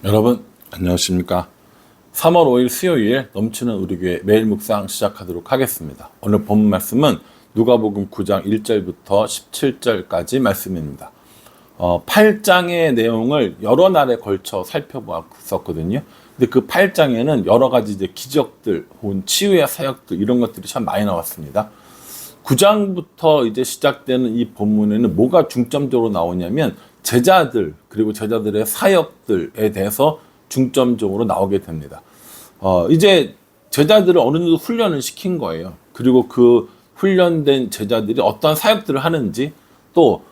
여러분 안녕하십니까. 3월 5일 수요일 넘치는 우리 교회 매일 묵상 시작하도록 하겠습니다. 오늘 본문 말씀은 누가복음 9장 1절부터 17절까지 말씀입니다. 8장의 내용을 여러 날에 걸쳐 살펴보았었거든요. 근데 그 8장에는 여러 가지 이제 기적들, 혹은 치유의 사역들 이런 것들이 참 많이 나왔습니다. 9장부터 이제 시작되는 이 본문에는 뭐가 중점적으로 나오냐면 제자들 그리고 제자들의 사역들에 대해서 중점적으로 나오게 됩니다. 이제 제자들을 어느 정도 훈련을 시킨 거예요. 그리고 그 훈련된 제자들이 어떤 사역들을 하는지 또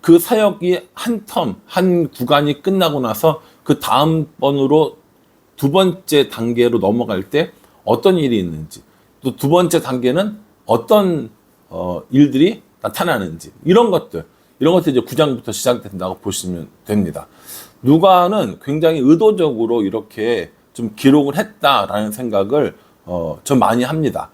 그 사역이 한 구간이 끝나고 나서 그 다음 번으로 두 번째 단계로 넘어갈 때 어떤 일이 있는지 또 두 번째 단계는 어떤 일들이 나타나는지 이런 것들이 이제 9장부터 시작된다고 보시면 됩니다. 누가는 굉장히 의도적으로 이렇게 좀 기록을 했다라는 생각을 좀 많이 합니다.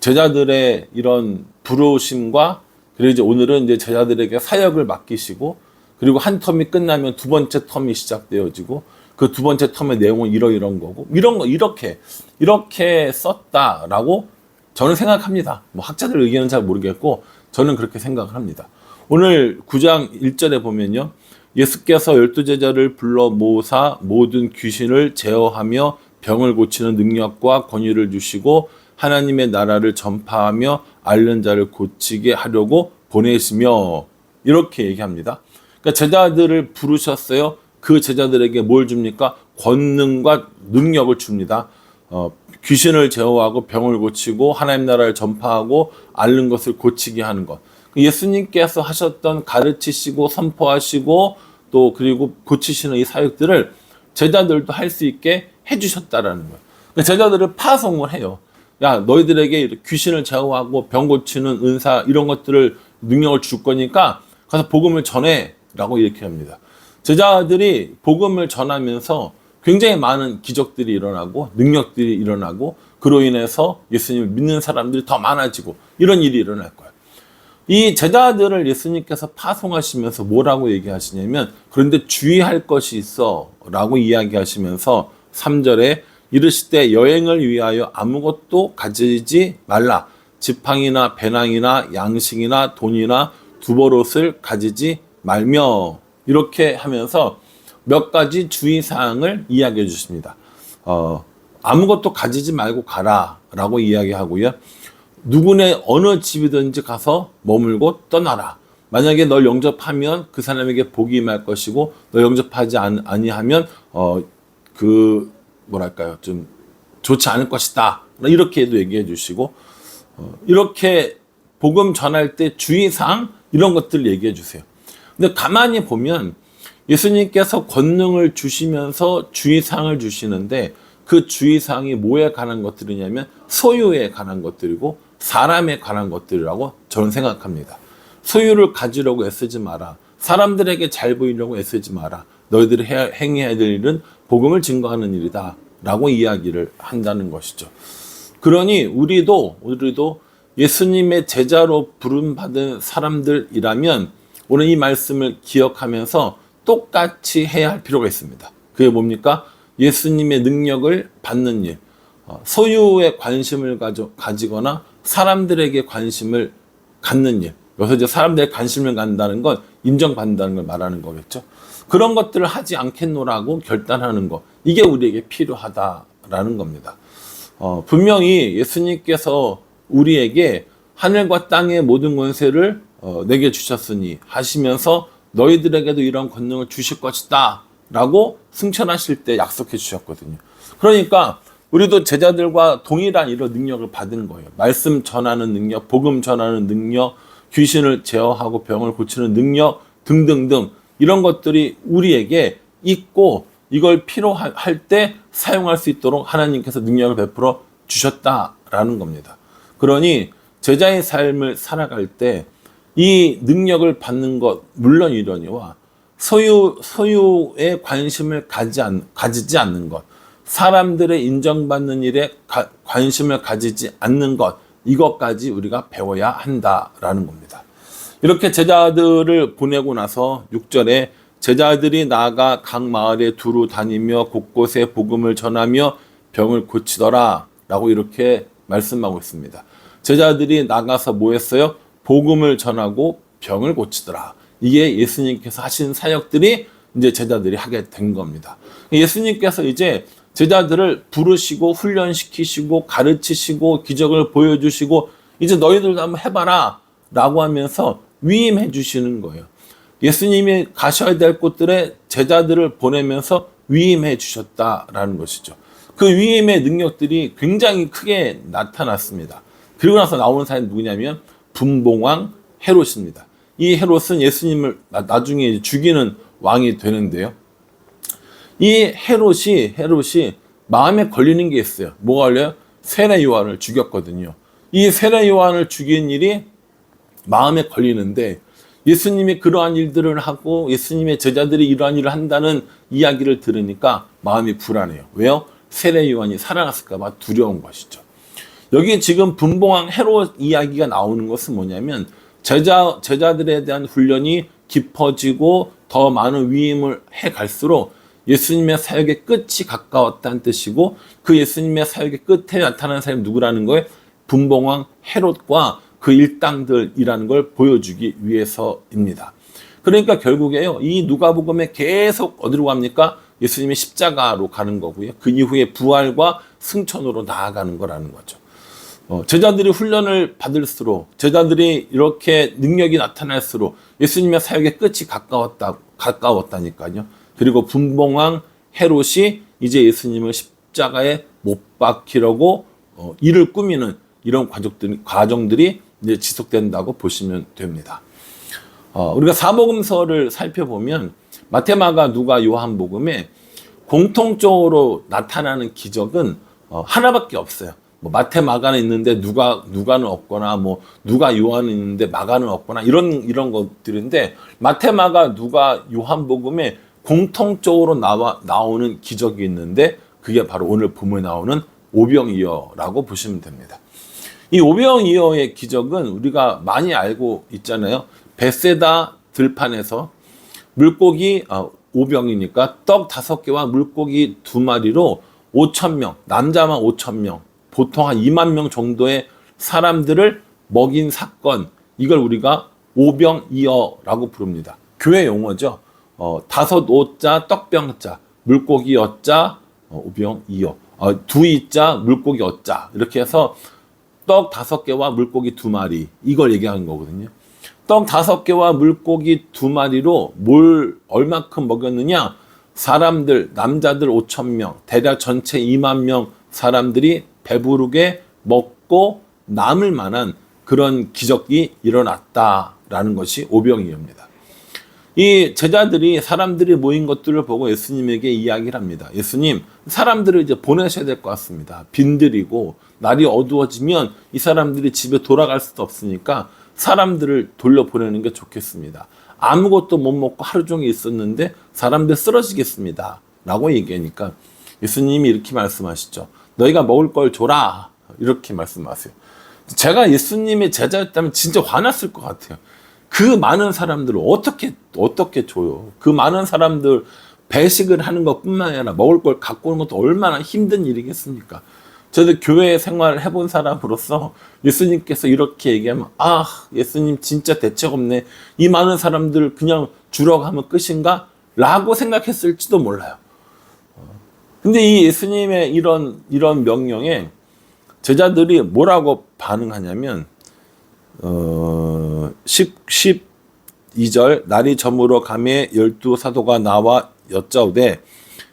제자들의 이런 부르심과 그리고 이제 오늘은 이제 제자들에게 사역을 맡기시고 그리고 한 텀이 끝나면 두 번째 텀이 시작되어지고 그 두 번째 텀의 내용은 이런 거고 이런 거 이렇게 썼다라고 저는 생각합니다. 뭐 학자들 의견은 잘 모르겠고 저는 그렇게 생각을 합니다. 오늘 9장 1절에 보면요. 예수께서 12제자를 불러 모으사 모든 귀신을 제어하며 병을 고치는 능력과 권위를 주시고 하나님의 나라를 전파하며 앓는 자를 고치게 하려고 보내시며 이렇게 얘기합니다. 그러니까 제자들을 부르셨어요. 그 제자들에게 뭘 줍니까? 권능과 능력을 줍니다. 귀신을 제어하고 병을 고치고 하나님 나라를 전파하고 앓는 것을 고치게 하는 것. 예수님께서 하셨던 가르치시고 선포하시고 또 그리고 고치시는 이 사역들을 제자들도 할 수 있게 해주셨다라는 거예요. 그러니까 제자들을 파송을 해요. 야, 너희들에게 귀신을 제어하고 병 고치는 은사 이런 것들을 능력을 줄 거니까 가서 복음을 전해라고 이렇게 합니다. 제자들이 복음을 전하면서 굉장히 많은 기적들이 일어나고 능력들이 일어나고 그로 인해서 예수님을 믿는 사람들이 더 많아지고 이런 일이 일어날 거예요. 이 제자들을 예수님께서 파송하시면서 뭐라고 얘기하시냐면 그런데 주의할 것이 있어 라고 이야기하시면서 3절에 이르시되 여행을 위하여 아무것도 가지지 말라. 지팡이나 배낭이나 양식이나 돈이나 두벌옷을 가지지 말며 이렇게 하면서 몇 가지 주의사항을 이야기해 주십니다. 아무것도 가지지 말고 가라 라고 이야기하고요. 누구네 어느 집이든지 가서 머물고 떠나라. 만약에 널 영접하면 그 사람에게 복이 임할 것이고 널 영접하지 아니하면 좀 좋지 않을 것이다. 이렇게도 얘기해 주시고 이렇게 복음 전할 때 주의사항 이런 것들 얘기해 주세요. 근데 가만히 보면 예수님께서 권능을 주시면서 주의사항을 주시는데 그 주의사항이 뭐에 관한 것들이냐면 소유에 관한 것들이고 사람에 관한 것들이라고 저는 생각합니다. 소유를 가지려고 애쓰지 마라. 사람들에게 잘 보이려고 애쓰지 마라. 너희들이 행해야 될 일은 복음을 증거하는 일이다 라고 이야기를 한다는 것이죠. 그러니 우리도 예수님의 제자로 부름받은 사람들이라면 오늘 이 말씀을 기억하면서 똑같이 해야 할 필요가 있습니다. 그게 뭡니까? 예수님의 능력을 받는 일, 소유에 관심을 가지거나 사람들에게 관심을 갖는 일. 여기서 이제 사람들에게 관심을 갖는다는 건 인정받는다는 걸 말하는 거겠죠. 그런 것들을 하지 않겠노라고 결단하는 것. 이게 우리에게 필요하다라는 겁니다. 분명히 예수님께서 우리에게 하늘과 땅의 모든 권세를 내게 주셨으니 하시면서 너희들에게도 이런 권능을 주실 것이다 라고 승천하실 때 약속해 주셨거든요. 그러니까 우리도 제자들과 동일한 이런 능력을 받은 거예요. 말씀 전하는 능력, 복음 전하는 능력, 귀신을 제어하고 병을 고치는 능력 등등등 이런 것들이 우리에게 있고 이걸 필요할 때 사용할 수 있도록 하나님께서 능력을 베풀어 주셨다라는 겁니다. 그러니 제자의 삶을 살아갈 때 이 능력을 받는 것 물론이려니와 소유에 관심을 가지지 않는 것, 사람들의 인정받는 일에 관심을 가지지 않는 것, 이것까지 우리가 배워야 한다라는 겁니다. 이렇게 제자들을 보내고 나서 6절에 제자들이 나아가 각 마을에 두루 다니며 곳곳에 복음을 전하며 병을 고치더라 라고 이렇게 말씀하고 있습니다. 제자들이 나가서 뭐 했어요? 복음을 전하고 병을 고치더라. 이게 예수님께서 하신 사역들이 이제 제자들이 하게 된 겁니다. 예수님께서 이제 제자들을 부르시고 훈련시키시고 가르치시고 기적을 보여주시고 이제 너희들도 한번 해봐라 라고 하면서 위임해 주시는 거예요. 예수님이 가셔야 될 곳들에 제자들을 보내면서 위임해 주셨다라는 것이죠. 그 위임의 능력들이 굉장히 크게 나타났습니다. 그리고 나서 나오는 사람이 누구냐면 분봉왕 헤롯입니다. 이 헤롯은 예수님을 나중에 죽이는 왕이 되는데요. 이 헤롯이 마음에 걸리는 게 있어요. 뭐가 걸려요? 세례 요한을 죽였거든요. 이 세례 요한을 죽인 일이 마음에 걸리는데 예수님이 그러한 일들을 하고 예수님의 제자들이 이러한 일을 한다는 이야기를 들으니까 마음이 불안해요. 왜요? 세례 요한이 살아났을까 봐 두려운 것이죠. 여기 지금 분봉왕 헤롯 이야기가 나오는 것은 뭐냐면 제자들에 대한 훈련이 깊어지고 더 많은 위임을 해 갈수록 예수님의 사역의 끝이 가까웠다는 뜻이고 그 예수님의 사역의 끝에 나타나는 사람이 누구라는 거예요? 분봉왕 헤롯과 그 일당들이라는 걸 보여주기 위해서입니다. 그러니까 결국에요. 이 누가복음에 계속 어디로 갑니까? 예수님의 십자가로 가는 거고요. 그 이후에 부활과 승천으로 나아가는 거라는 거죠. 제자들이 훈련을 받을수록 제자들이 이렇게 능력이 나타날수록 예수님의 사역의 끝이 가까웠다니까요. 그리고 분봉왕 헤롯이 이제 예수님을 십자가에 못 박히려고 일을 꾸미는 이런 과정들이 이제 지속된다고 보시면 됩니다. 우리가 사복음서를 살펴보면 마태, 마가, 누가, 요한복음에 공통적으로 나타나는 기적은 하나밖에 없어요. 뭐 마태, 마가는 있는데 누가는 없거나 뭐 누가, 요한은 있는데 마가는 없거나 이런 것들인데 마태, 마가, 누가, 요한복음에 공통적으로 나오는 기적이 있는데 그게 바로 오늘 본문에 나오는 오병이어라고 보시면 됩니다. 이 오병이어의 기적은 우리가 많이 알고 있잖아요. 벳세다 들판에서 물고기 5병이니까 떡 5개와 물고기 2마리로 5,000명, 남자만 5,000명, 보통 한 2만 명 정도의 사람들을 먹인 사건, 이걸 우리가 오병이어라고 부릅니다. 교회 용어죠. 5오자 떡병자, 물고기 여자, 오병이어, 2이자 물고기 어자, 이렇게 해서 떡 5개와 물고기 2마리, 이걸 얘기하는 거거든요. 떡 5개와 물고기 2마리로 뭘 얼마큼 먹였느냐? 사람들, 남자들 5,000명, 대략 전체 2만 명 사람들이 배부르게 먹고 남을 만한 그런 기적이 일어났다라는 것이 오병이어입니다. 이 제자들이 사람들이 모인 것들을 보고 예수님에게 이야기를 합니다. 예수님, 사람들을 이제 보내셔야 될 것 같습니다. 빈들이고 날이 어두워지면 이 사람들이 집에 돌아갈 수도 없으니까 사람들을 돌려보내는 게 좋겠습니다. 아무것도 못 먹고 하루 종일 있었는데 사람들 쓰러지겠습니다. 라고 얘기하니까 예수님이 이렇게 말씀하시죠. 너희가 먹을 걸 줘라. 이렇게 말씀하세요. 제가 예수님의 제자였다면 진짜 화났을 것 같아요. 그 많은 사람들을 어떻게 줘요? 그 많은 사람들 배식을 하는 것뿐만 아니라 먹을 걸 갖고 오는 것도 얼마나 힘든 일이겠습니까? 저도 교회 생활을 해본 사람으로서 예수님께서 이렇게 얘기하면 예수님 진짜 대책 없네. 이 많은 사람들 그냥 주러 가면 끝인가? 라고 생각했을지도 몰라요. 근데 이 예수님의 이런 명령에 제자들이 뭐라고 반응하냐면 12절 날이 저물어 가매 12사도가 나와 여짜오되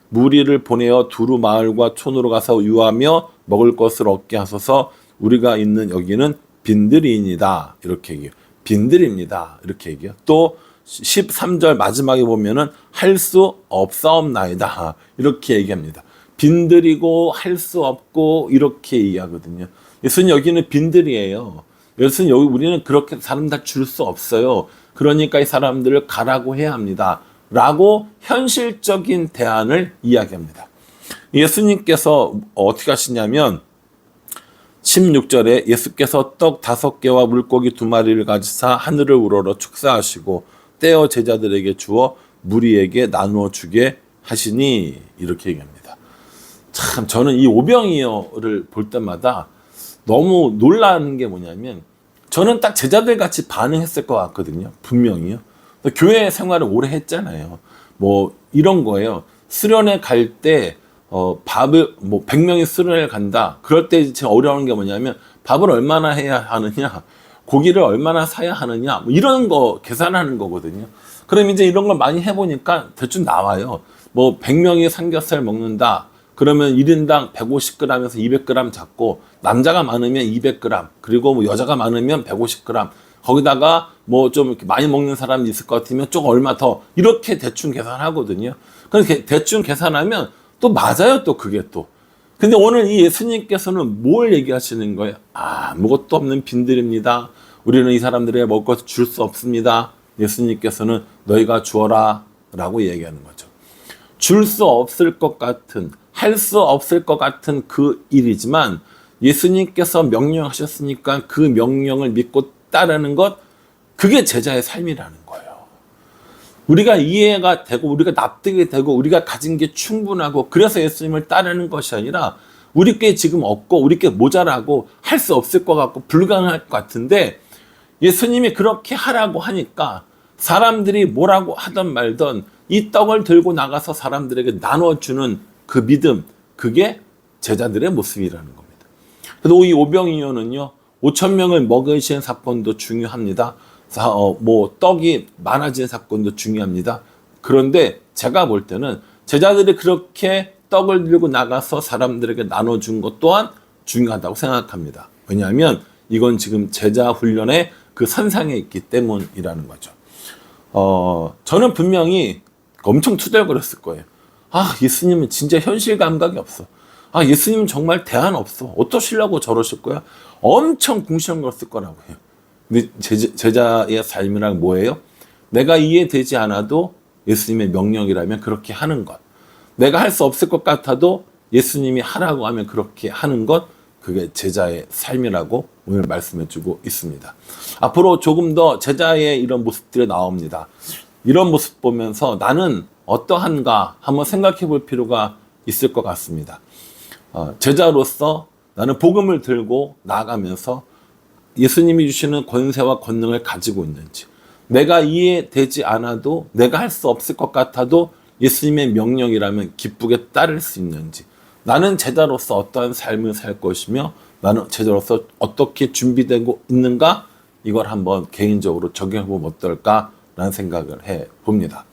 무리를 보내어 두루 마을과 촌으로 가서 유하며 먹을 것을 얻게 하소서. 우리가 있는 여기는 빈들이니이다. 이렇게 얘기해요. 빈들입니다. 이렇게 얘기해요. 또 13절 마지막에 보면은 할 수 없사옵나이다. 이렇게 얘기합니다. 빈들이고 할 수 없고 이렇게 얘기하거든요. 예수님 여기는 빈들이에요. 예수님 여기 우리는 그렇게 사람 다 줄 수 없어요. 그러니까 이 사람들을 가라고 해야 합니다. 라고 현실적인 대안을 이야기합니다. 예수님께서 어떻게 하시냐면 16절에 예수께서 떡 5개와 물고기 2마리를 가지사 하늘을 우러러 축사하시고 떼어 제자들에게 주어 무리에게 나누어 주게 하시니 이렇게 얘기합니다. 참 저는 이 오병이어를 볼 때마다 너무 놀라는 게 뭐냐면 저는 딱 제자들 같이 반응했을 것 같거든요. 분명히요. 교회 생활을 오래 했잖아요. 뭐 이런 거예요. 수련회 갈 때 밥을 뭐 100명이 수련회 간다. 그럴 때 제일 어려운 게 뭐냐면 밥을 얼마나 해야 하느냐, 고기를 얼마나 사야 하느냐, 뭐 이런 거 계산하는 거거든요. 그럼 이제 이런 걸 많이 해보니까 대충 나와요. 뭐 100명이 삼겹살 먹는다. 그러면 1인당 150g에서 200g 잡고 남자가 많으면 200g 그리고 뭐 여자가 많으면 150g 거기다가 뭐 좀 이렇게 많이 먹는 사람이 있을 것 같으면 조금 얼마 더 이렇게 대충 계산하거든요. 그렇게 대충 계산하면 또 맞아요. 또 그게 또. 근데 오늘 이 예수님께서는 뭘 얘기하시는 거예요? 아무것도 없는 빈들입니다. 우리는 이 사람들에게 먹을 것을 줄 수 없습니다. 예수님께서는 너희가 주어라 라고 얘기하는 거죠. 줄 수 없을 것 같은, 할 수 없을 것 같은 그 일이지만 예수님께서 명령하셨으니까 그 명령을 믿고 따르는 것, 그게 제자의 삶이라는 거예요. 우리가 이해가 되고 우리가 납득이 되고 우리가 가진 게 충분하고 그래서 예수님을 따르는 것이 아니라 우리 게 지금 없고 우리 게 모자라고 할 수 없을 것 같고 불가능할 것 같은데 예수님이 그렇게 하라고 하니까 사람들이 뭐라고 하던 말던 이 떡을 들고 나가서 사람들에게 나눠주는 그 믿음, 그게 제자들의 모습이라는 겁니다. 그래서 이 오병이어는요 5,000명을 먹으신 사건도 중요합니다. 뭐 떡이 많아진 사건도 중요합니다. 그런데 제가 볼 때는 제자들이 그렇게 떡을 들고 나가서 사람들에게 나눠준 것 또한 중요하다고 생각합니다. 왜냐하면 이건 지금 제자 훈련의 그 선상에 있기 때문이라는 거죠. 저는 분명히 엄청 투덜거렸을 거예요. 예수님은 진짜 현실 감각이 없어. 예수님은 정말 대안 없어. 어떠시려고 저러실 거야? 엄청 궁시렁거렸을 거라고 해요. 근데 제자의 삶이란 뭐예요? 내가 이해되지 않아도 예수님의 명령이라면 그렇게 하는 것. 내가 할 수 없을 것 같아도 예수님이 하라고 하면 그렇게 하는 것. 그게 제자의 삶이라고 오늘 말씀해 주고 있습니다. 앞으로 조금 더 제자의 이런 모습들이 나옵니다. 이런 모습 보면서 나는 어떠한가 한번 생각해 볼 필요가 있을 것 같습니다. 제자로서 나는 복음을 들고 나아가면서 예수님이 주시는 권세와 권능을 가지고 있는지, 내가 이해되지 않아도 내가 할 수 없을 것 같아도 예수님의 명령이라면 기쁘게 따를 수 있는지, 나는 제자로서 어떠한 삶을 살 것이며 나는 제자로서 어떻게 준비되고 있는가, 이걸 한번 개인적으로 적용해보면 어떨까라는 생각을 해봅니다.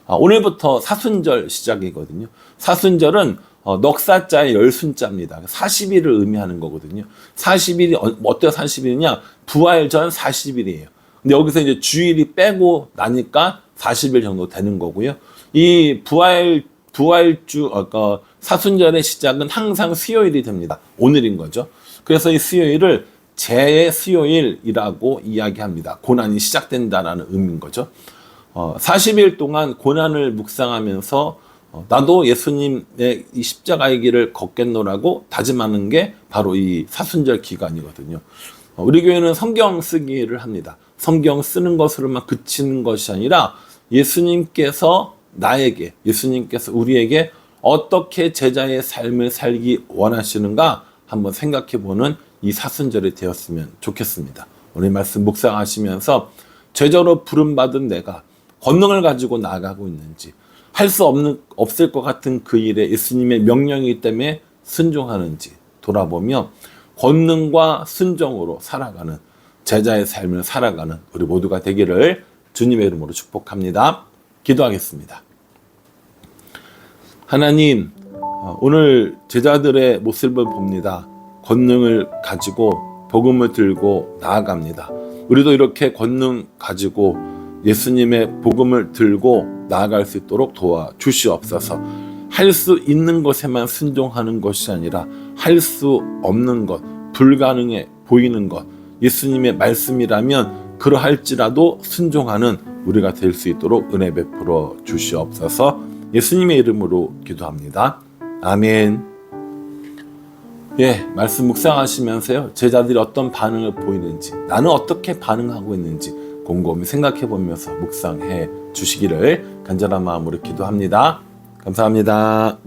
오늘부터 사순절 시작이거든요. 사순절은 넉사자의 열순자입니다. 40일을 의미하는 거거든요. 40일이 어떤 40일이냐? 부활 전 40일이에요. 근데 여기서 이제 주일이 빼고 나니까 40일 정도 되는 거고요. 이 부활주 사순절의 시작은 항상 수요일이 됩니다. 오늘인 거죠. 그래서 이 수요일을 재의 수요일이라고 이야기합니다. 고난이 시작된다라는 의미인 거죠. 40일 동안 고난을 묵상하면서 나도 예수님의 이 십자가의 길을 걷겠노라고 다짐하는 게 바로 이 사순절 기간이거든요. 우리 교회는 성경 쓰기를 합니다. 성경 쓰는 것으로만 그치는 것이 아니라 예수님께서 예수님께서 우리에게 어떻게 제자의 삶을 살기 원하시는가 한번 생각해보는 이 사순절이 되었으면 좋겠습니다. 오늘 말씀 묵상하시면서 제자로 부름받은 내가 권능을 가지고 나아가고 있는지, 할 수 없을 것 같은 그 일에 예수님의 명령이기 때문에 순종하는지 돌아보며 권능과 순종으로 살아가는 제자의 삶을 살아가는 우리 모두가 되기를 주님의 이름으로 축복합니다. 기도하겠습니다. 하나님, 오늘 제자들의 모습을 봅니다. 권능을 가지고 복음을 들고 나아갑니다. 우리도 이렇게 권능 가지고 예수님의 복음을 들고 나아갈 수 있도록 도와주시옵소서. 할 수 있는 것에만 순종하는 것이 아니라 할 수 없는 것, 불가능해 보이는 것, 예수님의 말씀이라면 그러할지라도 순종하는 우리가 될 수 있도록 은혜 베풀어 주시옵소서. 예수님의 이름으로 기도합니다. 아멘. 말씀 묵상하시면서요, 제자들이 어떤 반응을 보이는지, 나는 어떻게 반응하고 있는지, 곰곰이 생각해 보면서 묵상해 주시기를 간절한 마음으로 기도합니다. 감사합니다.